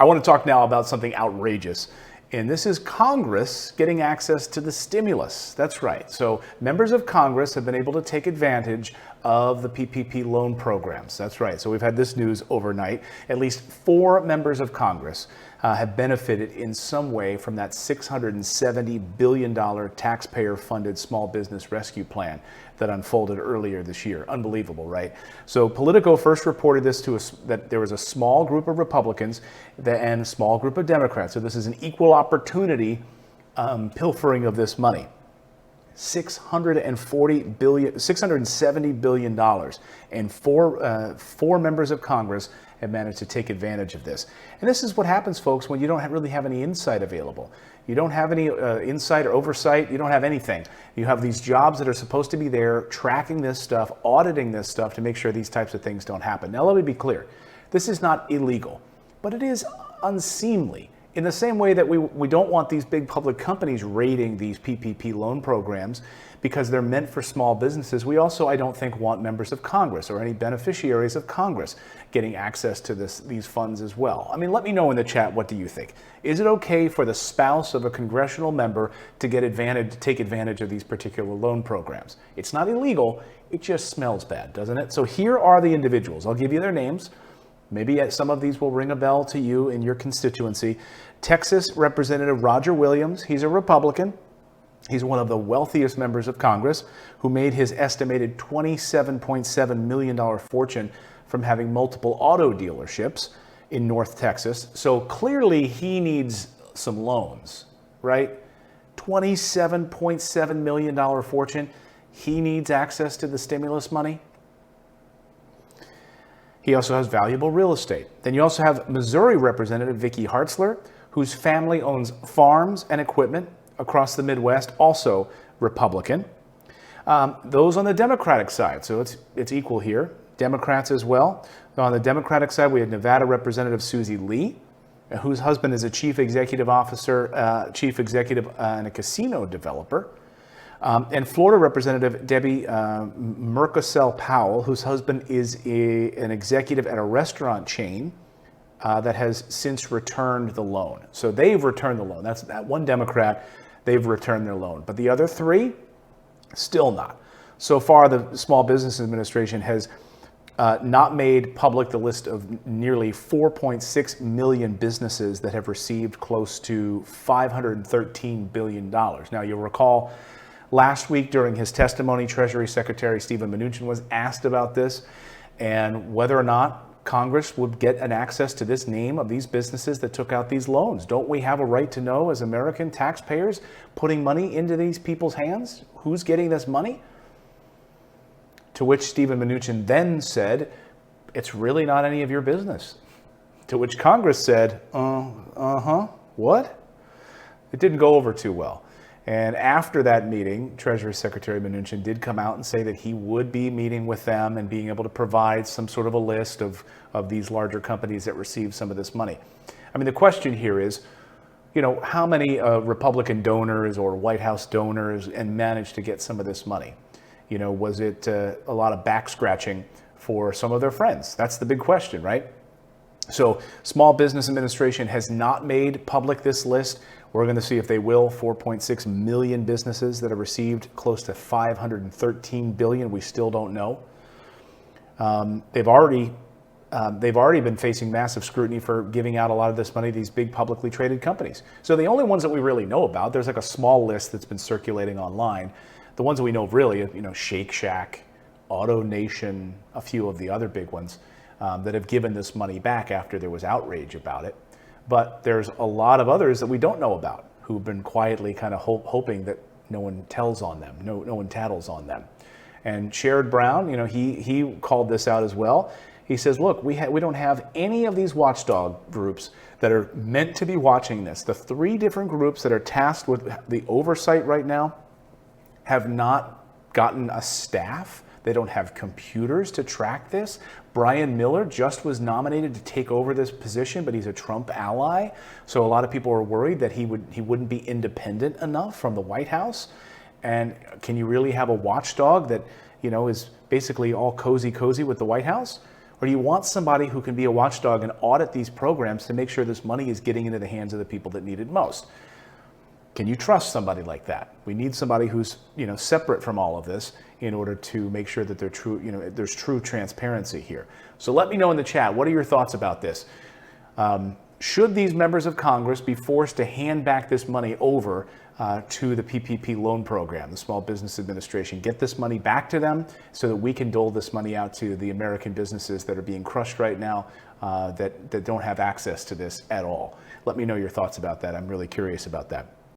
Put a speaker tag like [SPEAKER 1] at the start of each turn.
[SPEAKER 1] I want to talk now about something outrageous. And this is Congress getting access to the stimulus. That's right. So members of Congress have been able to take advantage of the PPP loan programs. That's right. So we've had this news overnight. At least 4 members of Congress have benefited in some way from that $670 billion taxpayer-funded small business rescue plan that unfolded earlier this year. Unbelievable, right? So Politico first reported this to us, that there was a small group of Republicans and a small group of Democrats. So this is an equal opportunity pilfering of this money. $670 billion, and four members of Congress have managed to take advantage of this. And this is what happens, folks, when you don't really have any insight available. You don't have any insight or oversight. You don't have anything. You have these jobs that are supposed to be there tracking this stuff, auditing this stuff to make sure these types of things don't happen. Now, let me be clear. This is not illegal, but it is unseemly. In the same way that we don't want these big public companies raiding these PPP loan programs because they're meant for small businesses, we also, I don't think, want members of Congress or any beneficiaries of Congress getting access to these funds as well. I mean, let me know in the chat, what do you think? Is it okay for the spouse of a congressional member to take advantage of these particular loan programs? It's not illegal, it just smells bad, doesn't it? So here are the individuals. I'll give you their names. Maybe some of these will ring a bell to you in your constituency. Texas Representative Roger Williams, he's a Republican. He's one of the wealthiest members of Congress who made his estimated $27.7 million fortune from having multiple auto dealerships in North Texas. So clearly he needs some loans, right? $27.7 million fortune. He needs access to the stimulus money. He also has valuable real estate. Then you also have Missouri Representative Vicki Hartzler, whose family owns farms and equipment across the Midwest, also Republican. Those on the Democratic side, so it's equal here. Democrats as well. On the Democratic side, we have Nevada Representative Susie Lee, whose husband is a chief executive and a casino developer. And Florida Representative Debbie Murkosel Powell, whose husband is an executive at a restaurant chain that has since returned the loan. So they've returned the loan. That's that one Democrat, they've returned their loan. But the other 3, still not. So far, the Small Business Administration has not made public the list of nearly 4.6 million businesses that have received close to $513 billion. Now, you'll recall last week during his testimony, Treasury Secretary Stephen Mnuchin was asked about this and whether or not Congress would get an access to this name of these businesses that took out these loans. Don't we have a right to know, as American taxpayers, putting money into these people's hands? Who's getting this money? To which Stephen Mnuchin then said, it's really not any of your business. To which Congress said, what? It didn't go over too well. And after that meeting, Treasury Secretary Mnuchin did come out and say that he would be meeting with them and being able to provide some sort of a list of these larger companies that received some of this money. I mean, the question here is, how many Republican donors or White House donors and managed to get some of this money? Was it a lot of back scratching for some of their friends? That's the big question, right? So Small Business Administration has not made public this list. We're going to see if they will. 4.6 million businesses that have received close to $513 billion. We still don't know. They've already been facing massive scrutiny for giving out a lot of this money to these big publicly traded companies. So the only ones that we really know about, there's like a small list that's been circulating online. The ones that we know really, Shake Shack, Auto Nation, a few of the other big ones that have given this money back after there was outrage about it. But there's a lot of others that we don't know about who've been quietly kind of hoping that no one tells on them, no one tattles on them. And Sherrod Brown, he called this out as well. He says, look, we don't have any of these watchdog groups that are meant to be watching this. The 3 different groups that are tasked with the oversight right now have not gotten a staff. They don't have computers to track this. Brian Miller just was nominated to take over this position, but he's a Trump ally. So a lot of people are worried that he wouldn't be independent enough from the White House. And can you really have a watchdog that, is basically all cozy with the White House? Or do you want somebody who can be a watchdog and audit these programs to make sure this money is getting into the hands of the people that need it most? Can you trust somebody like that? We need somebody who's, separate from all of this in order to make sure that there's true transparency here. So let me know in the chat, what are your thoughts about this? Should these members of Congress be forced to hand back this money over to the PPP loan program, the Small Business Administration? Get this money back to them so that we can dole this money out to the American businesses that are being crushed right now, that don't have access to this at all. Let me know your thoughts about that. I'm really curious about that.